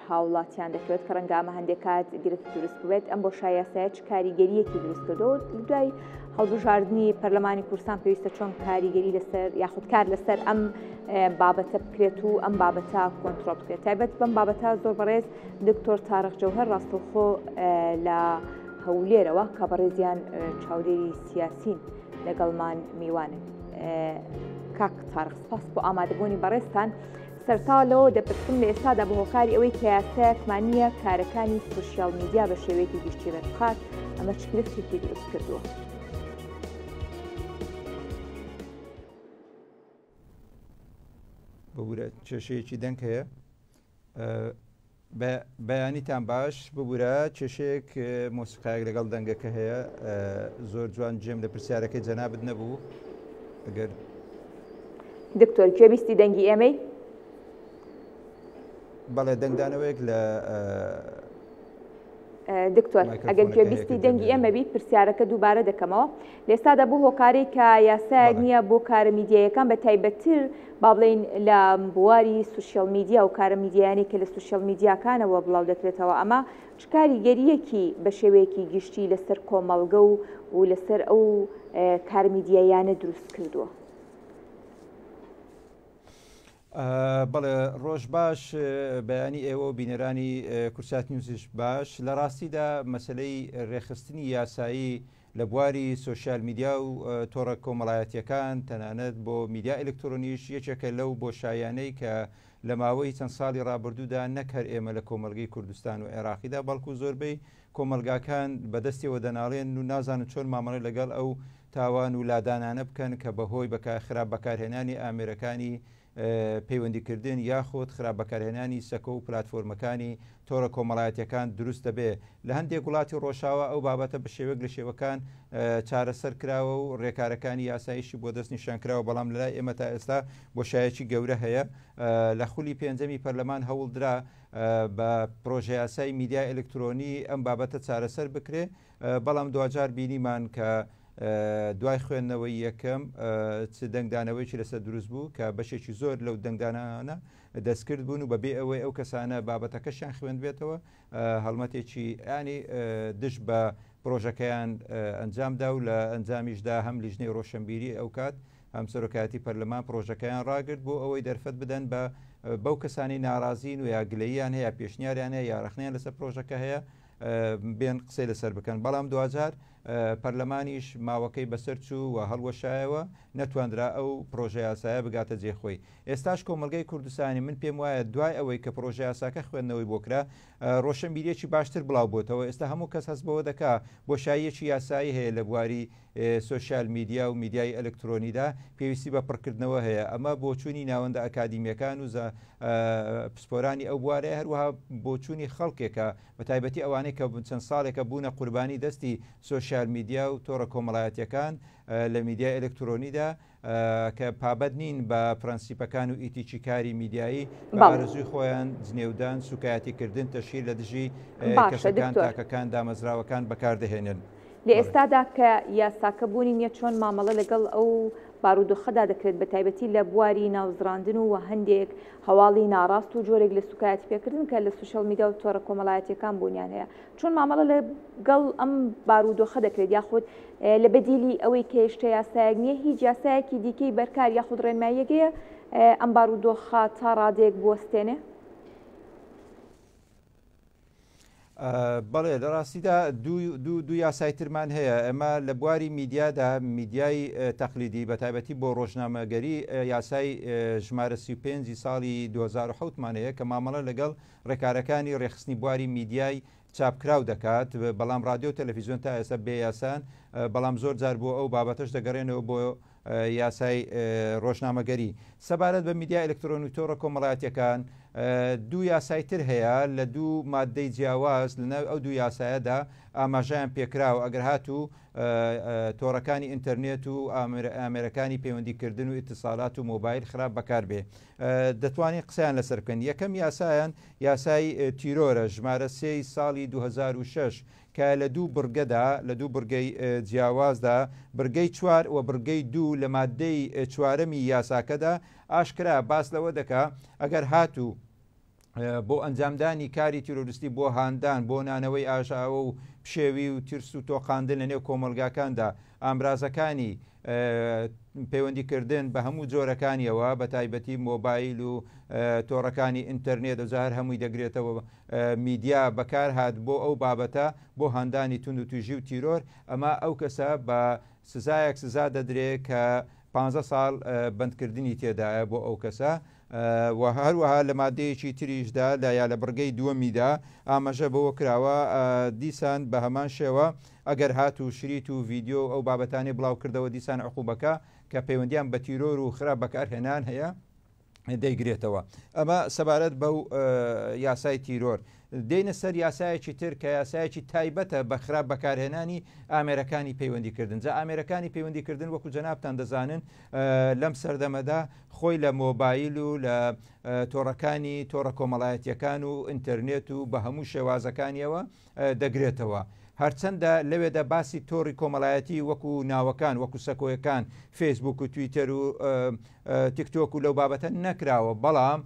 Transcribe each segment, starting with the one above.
هاوڵاتیان دەکەوێت کە ڕەنگە ئەمە هەندێک کات گرت دروست بێت ئەم بۆ شایەسایە چ کاریگەریەکی دروست کردەوە دوای هەڵبژاردننی پەرلەمانی کوردستان پێویستە چۆن کاریگەری لەسەر یاخود کار لەسەر ئەم بابەتە بکرێت و ئەم بابەتە کۆنتڕۆڵ بکرێت تایبەت بەم بابەتە زۆر بەڕێز دکتۆر تارق جەوهەر ڕاستەوخۆ لە هەولێرەوە کە بەڕێزیان چاودێری سیاسین لەگەڵمان میوانن. کاک تارق سپاس بۆ ئامادەبوونی بەڕێزتان. سەرتا لەوە دەپرسم لە ئێستادا بە هۆکاری ئەوەی کە یاسایەکمانیە کارەکانی سوشیال میدیا بە شێوەیەکی گشتی بەرخات ئەمە چ گرفتێکی دروست کردووە؟ ببوورە کێشەیەکی دەنگ هەیە بەیانیتان باش ببوورە کێشەیەک مۆسیقایەک لەگەڵ دەنگەکە هەیە زۆر جوان جێم لە پرسیارەکەی جەنابت نەبوو ئەگەر دکتۆر گوێبیستی دەنگی ئێمەی بەڵێ دەنگدانەوەیەک لە دکتۆر ئەگەر گوێبیستی دەنگی ئێمەبی پرسیارەکە دووبارە دەکەمەوە لێستادا بوو هۆکاری کە یاسایەک نییە بۆ کارە میدیایەکان بە تایبەتتر با بڵێن لە بواری سوشیال میدیا و کارە میدیایانی کە لە سوشیال میدیاکانەوە بڵاو دەکرێتەوە ئەمە کاریگەریەکی بە شێوەیەکی گشتی لەسەر کۆمەڵگە و لەسەر ئەو کارە میدیایانە دروست کردووە. بەڵێ ڕۆژ باش بەیانی ئێوە و بینەرانی کورسات نیوزش باش لە ڕاستیدا مەسلەی ڕێخستنی یاسایی لە بواری سوشیال میدیا و تۆڕە کۆمەڵایەتیەکان تەنانەت بۆ میدیا ئەلکترۆنیش یەکێکە لەو بۆ شایانەی کە لە ماوەی چەند ساڵی ڕابردوودا نەکەر ئێمە لە کۆمەلگەی کوردستان و عێراقیدا بەڵکو زۆربەی کۆمەلگاکان بەدەستیەوە دەناڵێن و نازانن چۆن مامەڵی لەگەڵ ئەو تاوان و لادانانە بکەن کە بەهۆی خراپ بەکارهێنانی ئامێرەکانی پەیوەندیکردن یاخۆت خراپ بەکارهێنانی سەکە و پلاتفۆرمەکانی تۆڕە کۆمەڵایەتیەکان دروستە بێ لە هەندێک وڵاتی ڕۆژاوە ئەو بابەتە بە شێوەک لە شێوەکان چارەسەر کراوە و ڕێکارەکانی یاساییشی بۆ دەست نیشان کراوە بەڵام لەلای ئێمە تا ئێستا بۆشایەکی گەورە هەیە لە خولی پێنجەمی پەرلەمان هەوڵدرا بە پرۆژە یاسای میدیای ئەلکترۆنی ئەم بابەتە چارەسەر بکرێ بەڵام دوجار بینیمان کە دوای خوێندنەوەی یەکەم دەنگدانەوەیکی لەسەر دروست بوو کە بەشێکی زۆر لەو دەنگدانانە دەستکرد بوون و بەبێ ئەوەی ئەو کەسانە بابەتەکەشیان خوێند بێتەوە هەڵمەتێکی ینی دش بە پرۆژەکەیان ئەنجامدا و لە ئەنجامیشدا هەم لیژنەی ڕۆشنبیری ئەو کات هەم سەرۆکایەتی پەرلەمان پرۆژەکەیان ڕاگرت بۆ ئەوەی دەرفەت بدەن بە بەو کەسانی ناڕازین و یاگلەییان هەیە پێشنیاریان هەیە یاڕخنیان لەسەر پرۆژەکە هەیە بێن قسەی لەسەر بکەن بەڵام دوجار پەرلەمانیش ماوەکەی بەسەر چوو و هەڵوەشایەوە نەتواندرا ئەو پرۆژە یاسایە بگاتە جێخۆی ئێستاش کۆمەلگەی کوردستانی من پێم وایە دوای ئەوەی کە پرۆژە یاساکە خوێندنەوەی بۆکرا ڕۆشنبیریەکی باشتر بڵاو بۆتەوە ئێستا هەموو کەس هەست بەوە دەکا بۆشاییەکی یاسایی هەیە لە بواری سوشیال میدیا و میدیای ئەلکترۆنیدا پێویستی بە پڕکردنەوە هەیە ئەمە بۆچوونی ناوەندە ئەکادیمیەکان و پسپۆرانی ئەو بوارەیە هەروەها بۆچوونی خەڵکێکە بە تایبەتی ئەوانەی کە چەند ساڵێکە بوونە قوربانی دەستی سوشیال میدیا و تۆڕە کۆمەڵایەتیەکان لە میدیای ئەلکترۆنیدا کە پابەت نین بە پرەنسیپەکان و ئیتیکی کاری میدیایی بە ئارزوی خۆیان جنێودان سوکایەتیکردن تەشیر لە دژی کەسەکان تاکەکان دامەزراوەکان بەکاردەهێنن. لە ئێستادا کە یاساکە بوونی نیە چۆن مامەڵە لەگەڵ ئەو بارودۆخەدا دەکرێت بە تایبەتی لە بواری ناوزراندن و هەندێک هەواڵی ناڕاست و جۆرێک لە سوکایەتی پێکردن کە لە سوشیال میدیا و تۆڕە کۆمەڵایەتیەکان بوونیان هەیە چۆن مامەڵە لەگەڵ ئەم بارودۆخە دەکرێت یاخود لە بەدیلی ئەوەی کە هێشتا یاسایەک نییە هیچ یاسایەکی دیکەی بەرکار یاخود ڕێنماییەکەیە ئەم بارودۆخە تا ڕادێک بوەستێنێ؟ بەڵێ لە ڕاستیدا دوو یاسایترمان هەیە ئەمە لە بواری میدیادا میدیای تەقلیدی بە تایبەتی بۆ ڕۆژنامەگەری یاسای ژمارە 35 ساڵی 2007مان هەیە کە مامەڵە لەگەڵ ڕێکارەکانی ڕێخستنی بواری میدیای چاپکراو دەکات بەڵام رادیۆ و تەلەڤیزیۆن تا ئێستا بێ یاسان بەڵام زۆر جار بۆ ئەو بابەتەش دەگەڕێنەوە بۆ یاسای ڕۆژنامەگەری سەبارەت بە میدیا ئەلکترۆنی تۆڕە کۆمەڵایەتیەکان دوو یاسایتر هەیە لە دوو مادەی جیاواز لەناو ئەو دوو یاسایەدا ئاماژەیان پێکراوە ئەگەر هاتوو تۆڕەکانی ئینتەرنێت و ئامێرەکانی پەیوەندیکردن و ئیتیساڵات و مۆبایل خراپ بەکار بێ دەتوانین قسەیان لەسەر بکەن یەکەم یاسایان یاسای تیرۆرە ژمارە 3 ساڵی 2006 کە لە دوو بڕگەدا لە دوو بڕگەی جیاوازدا بڕگەی 4 و بڕگەی 2 لە مادەی 4ەمی یاساکەدا ئاشکرا باس لەوە دەکا ئەگەر هاتوو بۆ ئەنجامدانی کاری تیرۆریستی بۆ هاندان بۆ نانەوەی ئاژاوە و پشێوی و ترس و تۆقااندن لە نێو کۆمەلگاکاندا ئامرازەکانی پەیوەندیکردن بە هەموو جۆرەکانیەوە بە تایبەتی مۆبایل و تۆڕەکانی ئینتەرنێت دەجار هەمووی دەگرێتەوە میدیا بەکار هات بۆ ئەو بابەتە بۆ هاندانی تون و توژی و تیرۆر ئەمە ئەو کەسە بە سزایەک سزا دەدرێت کە 15 ساڵ بەندکردنی تێدایە بۆ ئەو کەسە و هەروەها لە مادەیەکی تریشدا لایە لە بڕگەی دووەمیدا ئاماژە بەوە کراوە دیسان بە هەمان شێوە ئەگەر هات و شریت و ڤیددیۆ ئەو بابەتانی بڵاو کردەوە دیسان عقوبەکە کە پەیوەندیان بە تیرۆر و خراپ بەکارهێنان هەیە دەیگرێتەوە. ئەمە سەبارەت بەو یاسای تیرۆر دێنە سەر یاسایەکی تر کە یاسایەکی تایبەتە بە خراپ بەکارهێنانی ئامێرەکانی پەیوەندیکردن. جا ئامێرەکانی پەیوەندیکردن وەکو جەنابتان دەزانن لەم سەردەمەدا خۆی لە مۆبایل و لە تۆڕەکانی تۆڕە کۆمەڵایەتیەکان و ئینتەرنێت و بە هەموو شێوازەکانیەوە دەگرێتەوە. هەرچەندە لەوێدا باسی تۆڕی کۆمەڵایەتی وەکو ناوەکان وەکو سەکۆیەکان فیسبوک و تویتەر و تیکتۆک و لەو بابەتە نەکراوە، بەڵام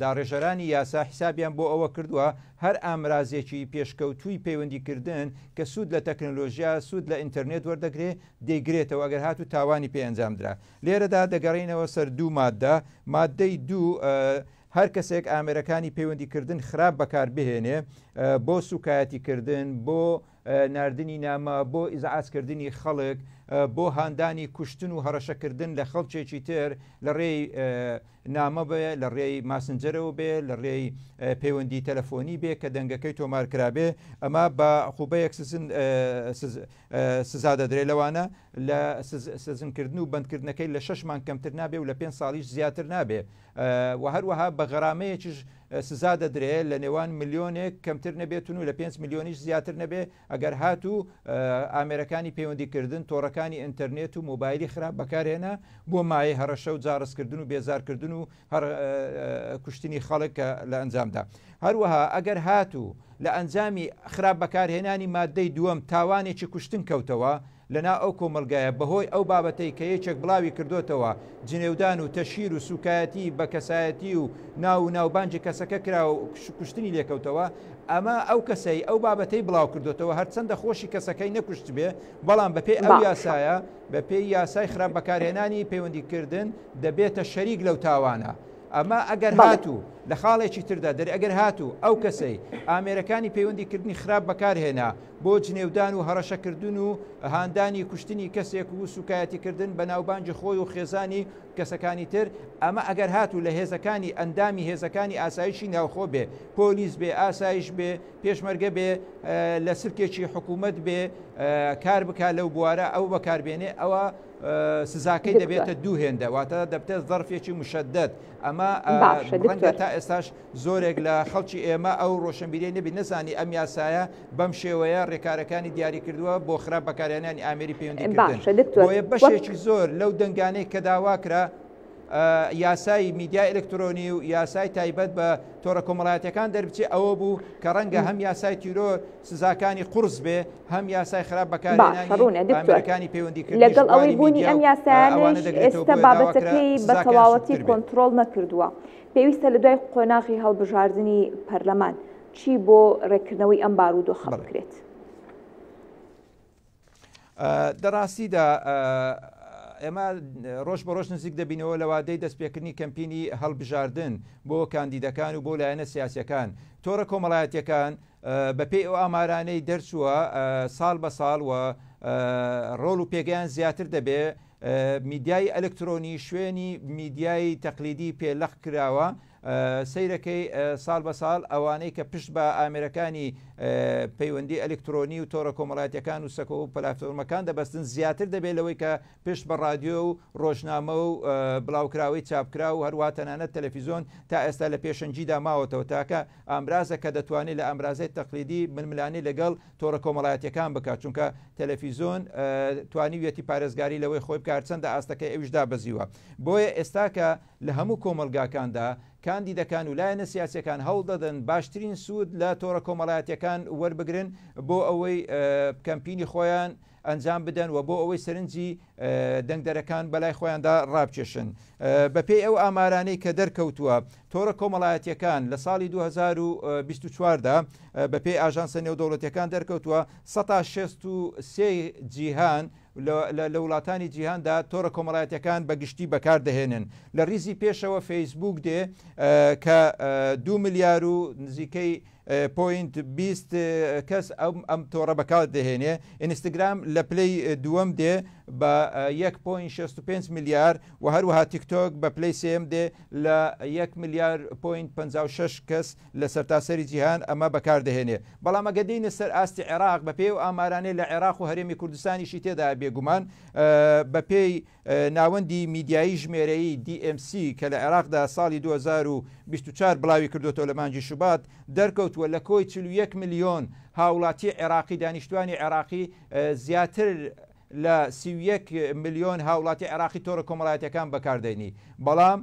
داڕێژەرانی یاسا حیسابیان بۆ ئەوە کردووە هەر ئامرازێکی پێشکەوتووی پەیوەندیکردن کە سوود لە تەکنۆلۆژیا سوود لە ئینتەرنێت وەردەگرێت دەیگرێتەوە ئەگەر هات و تاوانی پێ ئەنجامدرا. لێرەدا دەگەڕینەوە سەر دوو مادە. مادەی دوو هەر کەسێک ئامێرەکانی پەیوەندیکردن خراپ بەکار بهێنێ بۆ سوکایەتیکردن بۆ نردنی نامە بۆ ئیزعاجکردنی خەڵک بۆ هاندانی کوشتن و هەڕەشەکردن لە خەڵکێکی تر لە ڕێی نامە بێ لە ڕێی ماسنجەرەوە بێ لە ڕێی پەیوەندی تەلەفۆنی بێ کە دەنگەکەی تۆمارکرابێ ئەمە بە عقوبەیەک سزا دەدرێت لەوانە لە سزنکردن و بەندکردنەکەی لە 6 مان کەمتر نابێ و لە 5 ساڵیش زیاتر نابێ و هەروەها بە غەرامەیەکیش سزا دەدرێت لە نێوان ملیۆنێک کەمتر نەبێتون و لە 5 ملیۆنیش زیاتر نەبێ ئەگەر هات و ئامێرەکانی پەیوەندیکردن تۆڕەکانی ئینتەرنێت و مۆبایلی خراپ بەکارهێنا بۆ مایە هەڕەشە و جارسکردن و بێزارکردن و کوشتنی خەڵک لە ئەنجامدا. هەروەها ئەگەر هات و لە ئەنجامی خراپ بەکارهێنانی مادەی دووەم تاوانێکی کوشتن کەوتەوە لەنا ئەو کۆمەلگایە بەهۆی ئەو بابەتەی کە یەکێک بڵاوی کردوتەوە جنێودان و تەشیر و سوکایەتی بە کەسایەتی و ناو و ناوبانجی کەسەکە کرا و کوشتنی لێکەوتەوە ئەمە ئەو کەسەی ئەو بابەتەی بڵاو کردوتەوە هەرچەندە خۆشی کەسەکەی نەکوشت بێ بەڵام بەپێی ئەو یاسایە بەپێی یاسای خراپ بەکارهێنانی پەیوەندیکردن دەبێتە شەریک لەو تاوانە. ئەمە ئەگەر هاتوو لە خاڵێکی تردا دەری ئەگەر هاتوو ئەو کەسەی ئامێرەکانی پەیوەندیکردنی خراپ بەکارهێنا بۆ جنێودان و هەڕەشەکردن و هاندانی کوشتنی کەسێک و سوکایەتیکردن بە ناوبانجی خۆی و خێزانی کەسەکانی تر ئەمە ئەگەر هاتوو لە هێزەکانی ئەندامی هێزەکانی ئاسایشی ناوخۆ بێ پۆلیس بێ ئاسایش بێ پێشمەرگە بێ لە سرکێکی حکوومەت بێ کار بک لەو بوارە ئەو بەکاربێنێ ئەوە سزاکەی دەبێتە دوو هێندە واتە دەبتێت ظرفێکی مشدد. ئەمە ڕەنگە تا ئێستاش زۆرێک لە خەڵکی ئێمە ئەو ڕۆشنبیری نەبی نەزانی ئەم یاسایە بەم شێوەیە ڕێکارەکانی دیاری کردووە بۆ خراپ بەکارهێنانی ئامێری پەیوەندیکردن بۆیە بەشێکی زۆر لەو دەنگانەی کە داواکرا یاسای میدیای ئەلکترۆنی و یاسای تایبەت بە تۆڕە کۆمەڵایەتەکان دەربچێ ئەوە بوو کە ڕەنگە هەم یاسای تیرۆر سزاکانی قورس بێ هەم یاسای خراپ بەکارهێنانی ئامێرەکانی پەیوەندیکردن لەگەڵ ئەوەی بوونی ئەم یاسایانش ئێستا بابەتەکەی بە تەواوەتی کۆنتڕۆڵ نەکردووە. پێویستە لە دوای قۆناغی هەڵبژاردننی پەرلەمان چی بۆ ڕێکردنەوەی ئەم بارودۆخە بکرێت؟ دەڕاستیدا ئێمە ڕۆژ بە ڕۆژ نزیک دەبینەوە لە وادەی دەستپێکردنی کەمپینی هەڵبژاردن بۆ کاندیدەکان و بۆ لایەنە سیاسەکان. تۆڕە کۆمەڵایەتیەکان بەپێی ئەو ئامارانەی دەرچووە ساڵ بە ساڵ و ڕۆڵ و پێگەیان زیاتر دەبێ میدیای ئەلکترۆنی شوێنی میدیای تەقلیدی پێلەخ کراوە سیرەکەی ساڵ بە ساڵ ئەوانەی کە پشت بە ئامێرەکانی پەیوەندی ئەلکترۆنی و تۆڕە کۆمەڵایەتیەکان و سەکۆ و پلاتفۆرمەکان دەبەستن زیاتر دەبێت لەوەی کە پشت بە رادیۆ و ڕۆژنامە و بڵاوکراوی چاپکرا و هەروە تەنانەت تەلەڤیزۆن تا ئێستا لە پێشەنجیدا ماوەتەوە تاکە ئامرازە کە دەتوانێت لە ئامرازەی تەقلیدی ململانەی لەگەڵ تۆڕە کۆمەڵایەتیەکان بکات چونکە تەلەڤیزۆن توانیویەتی پارێزگاری لەوەی خۆی بکات چەندە ئاستەکەی ئەویشدا بەزیوە. بۆیە ئێستا کە لە هەموو کۆمەلگاکاندا کاندیدەکان و لایەنە سیاسەکان هەوڵ دەدەن باشترین سوود لە تۆڕە کۆمەڵایەتیەکان وەربگرن بۆ ئەوەی کەمپینی خۆیان ئەنجام بدەن و بۆ ئەوەی سەرنجی دەنگدەرەکان بەلای خۆیاندا ڕابکێشن. بەپێی ئەو ئامارانەی کە دەرکەوتووە تۆڕە کۆمەڵایەتیەکان لە ساڵی 2024دا بەپێی ئاژانسە نێودەوڵەتیەکان دەرکەوتووە 163 جیهان لە وڵاتانی جیهاندا تۆڕە کۆمەڵایەتیەکان بەگشتی بەکاردەهێنن. لە ریزی پێشەوە فەیسبوک دێ کە 2 ملیار و نزیکەی پوینت 20 کەس ئەم تۆڕە بەکاردەهێنێ. ئینستاگرام لە پلەی دووەم دێ بە 1.65 میلیار و هەروەها تیکتۆک بە پلەی سێم دێ لە 1 میلیار پوینت 56 کەس لە سەرتاسەری جیهان ئەمە بەکاردەهێنێ. بەڵام ئەگە دێنە سەر ئاستی عێراق بەپێی و ئامارانەی لە عێراق و هەرێمی کوردستانیشی تێدا بێگومان بەپێی ناوەندی میدیایی ژمێرەیی DMC کە لە عێراقدا ساڵی 2024 بڵاوی کردوتەوە لە مانگی شوبات دەرکەوتووە لە کۆی 41 ملیۆن هاوڵاتی عێراقی دانیشتوانی عێراقی زیاتر لە 31 ملیۆن هاوڵاتی عێراقی تۆڕە کۆمەڵایەتیەکان بەکاردێنی. بەڵام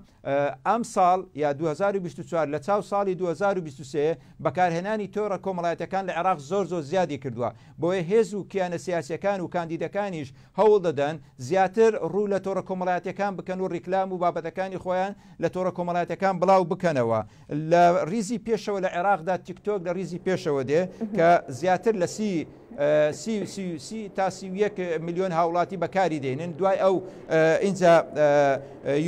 ئەم ساڵ یا 2024 لە چاو ساڵی 2023 بەکارهێنانی تۆڕە کۆمەڵایەتەکان لە عێراق زۆر زیادی کردووە. بۆیە هێز و کیانە سیاسیەکان و کاندیدەکانیش هەوڵ دەدەن زیاتر ڕوو لە تۆڕە کۆمەڵایەتەکان بکەن و ڕیکلام و بابەتەکانی خۆیان لە تۆڕە کۆمەڵایەتەکان بڵاو بکەنەوە. لە ریزی پێشەوە لە عێراقدا تیکتۆک لە ریزی پێشەوە دێ کە زیاتر لە 30 تا 31 ملیۆن هاوڵاتی بەکاری دێنن. دوای ئەو ئینجا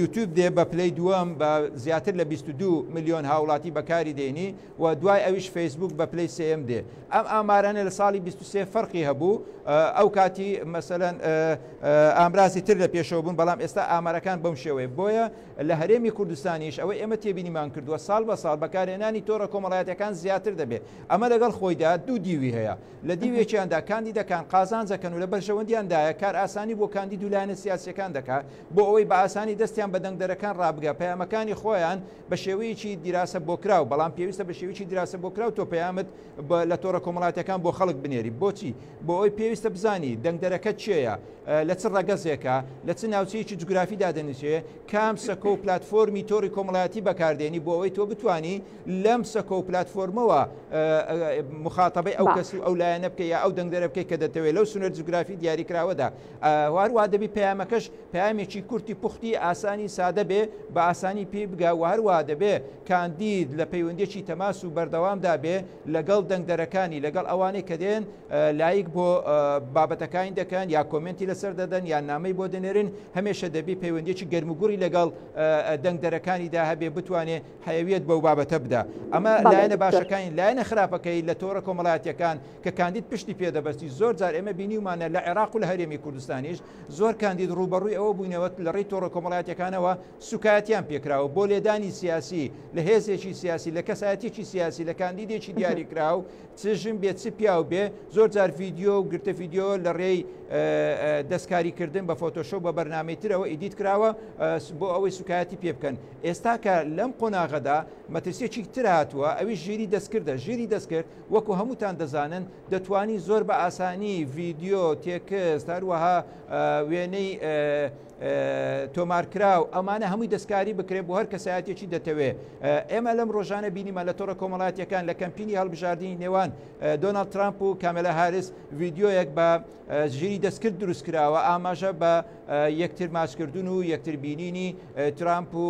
یوتیوب دێ بە پلەی دووەم بە زیاتر لە 22 ملیۆن هاوڵاتی بەکاری دێنی و دوای ئەویش فەیسبوک بە پلەی سێم دێ. ئەم ئامارانە لە ساڵی 23 فەرقی هەبوو. ئەو کاتی مەسەلەن ئامرازی تر لە پێشەوە بوون، بەڵام ئێستا ئامارەکان بەم شێوەیە. بۆیە لە هەرێمی کوردستانیش ئەوەی ئێمە تێبینیمان کردووە ساڵ بە ساڵ بەکارهێنانی تۆڕە کۆمەڵایەتەکان زیاتر دەبێت. ئەمە لەگەڵ خۆیدا دوو دیوی هەیە. لە دیوێکیاندا کاندیدەکان قازانجەکەن و لە بەرژەوەندیاندایە کار ئاسانی بۆ کاندید و لایەنە سیاسیەکان دەکات بۆ ئەوەی بە ئاسانی دەستیان بە دەنگدەرەکان ڕابگە پەیامەکانی خۆیان بە شێوەیەکی دیراسە بۆ کراو، بەڵام پێویستە بە شێوەیەکی دیراسە بۆ کراو تۆ پەیامت لە تۆڕە کۆمەڵایەتەکان بۆ خەڵک بنێری. بۆچی؟ بۆ ئەوی پێویستە بزانی دەنگدەرەکە چێیە، لە چ ڕەگەزێکە، لە چ ناوچەیەکی جوگرافیدا دەنووسێ، کام سەکۆ و پلاتفۆرمی تۆڕی کۆمەڵایەتی بەکاردێنی بۆ ئەوەی تۆ بتانی لەم سەکۆ و پلاتفۆرمەوە مخاتەبەی ئەو کەس و ئەو لایەنە بکە یا ئەو دەنگدەرە بکەی کە دەتەوێت لەو سنوەر جوگرافی دیاریکراوەدا. هەروە دەبی پەیامەکەش پەیامێکی کورتی پوختی ئاسانی سادە بێ بە ئاسانی پێی بگا و هەروە دەبێ کاندید لە پەیوەندێکی تەماس و بەردەوامدا بێ لەگەڵ دەنگدەرەکانی لەگەڵ ئەوانەی کە دێن لایک بۆ بابەتەکانی دەکەن یا کۆمنتی لەسەر دەدەن یا نامەی بۆ دەنێرن. هەمێشە دەبی پەیوەندێکی گەرموگوڕی لەگەڵ دەنگدەرەکانیدا هەبێ بتوانێ حەیویەت بەو بابەتە بدە. ئەمە لایەنە باشەکانی لایەنە خراپەکەی لە تۆڕە کۆمەڵایەتیەکان کە کاندید پشتی پێدەبەستی. زۆر جار ئێمە بینیومانە لە عێراق و لە هەرێمی کوردستانیش زۆر کاندید ڕوبەڕووی ئەوە بووینەوە لە ڕێی تۆڕە کۆمەڵایەتیەکانەوە سوکایەتیان پێکراوە بۆ لێدانی سیاسی لە هێزێکی سیاسی لە کەسایەتێکی سیاسی لە کاندیدێکی دیاریکراو چژم بێت چ پیاو بێ. زۆر جار ڤیدیۆ و گرتە ڤیدیۆ لە ڕێی دەستکاریکردن بە فۆتۆشۆپ بە بەرنامەی ترەوە ئیدیت کراوە بۆ ئەوەی سوکایەتی پێ بکەن. ئێستا کە لەم قۆناغەدا مەترسیەکی تر هاتووە ئەوی ژیری دەستکردە. ژیری دەستکرد وەکو هەمووتان دەزانن دەتوانی زۆر بە ئاسانی ڤیدیۆ تێکست هەروەها وێنەی تۆمارکراو ئەمانە هەمووی دەستکاری بکرێت بۆ هەر کەسایەتێکی دەتەوێت. ئێمە لەم ڕۆژانە بینیمە لە تۆڕە کۆمەڵایەتیەکان لە کەمپینی هەڵبژاردننی نێوان دۆناڵد ترامپ و کامەلا هاریس ڤیدیۆیەک بە ژیری دەستکرد دروست کراوە ئاماژە بە یەکتر ماچکردن و یەکتر بینینی ترامپ و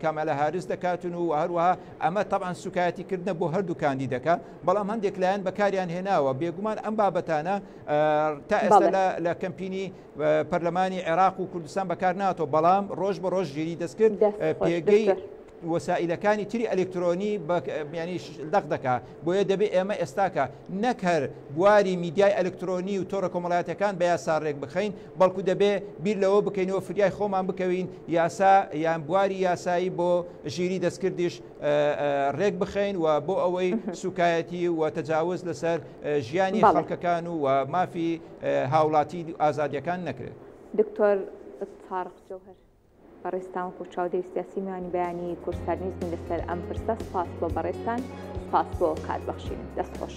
کامەلا هاریس دەکاتن و هەروەها ئەمە تەبعاً سوکایەتیکردنە بۆ هەردوو کاندیدەکە. بەڵام هەندێک لایەن بەکاریان هێناوە. بێگومان ئەم بابەتانە تا ئێستا لە کەمپینی پەرلەمانی عێراق و کوردستان بەکار ناتۆ، بەڵام ڕۆژ بە ڕۆژ ژیری دەستکرد پێگەی وەسائلەکانی تری ئەلکترۆنی ینی دەق دەکات. بۆیە دەبێت ئێمە ئێستاکە نەک هەر بواری میدیای ئەلکترۆنی و تۆڕە کۆمەڵایەتەکان بە یاسا ڕێک بخەین، بەڵکو دەبێ بیر لەوە بکەینەوە فریای خۆمان بکەوین یاسا یان بواری یاسایی بۆ ژیری دەستکردیش ڕێک بخەین و بۆ ئەوەی سوکایەتی و تەجاوز لەسەر ژیانی خەڵکەکان و مافی هاوڵاتی ئازادیەکان نەکرێت. دکتۆر تارق جەوهەر بەڕێستان و چاودێری سیاسی میوانی بەیانی کورسانیزمی لەسەر ئەم پرسە سپاس بۆ بەڕێستان، سپاس بۆ کاتبەخشین. دەستخۆش.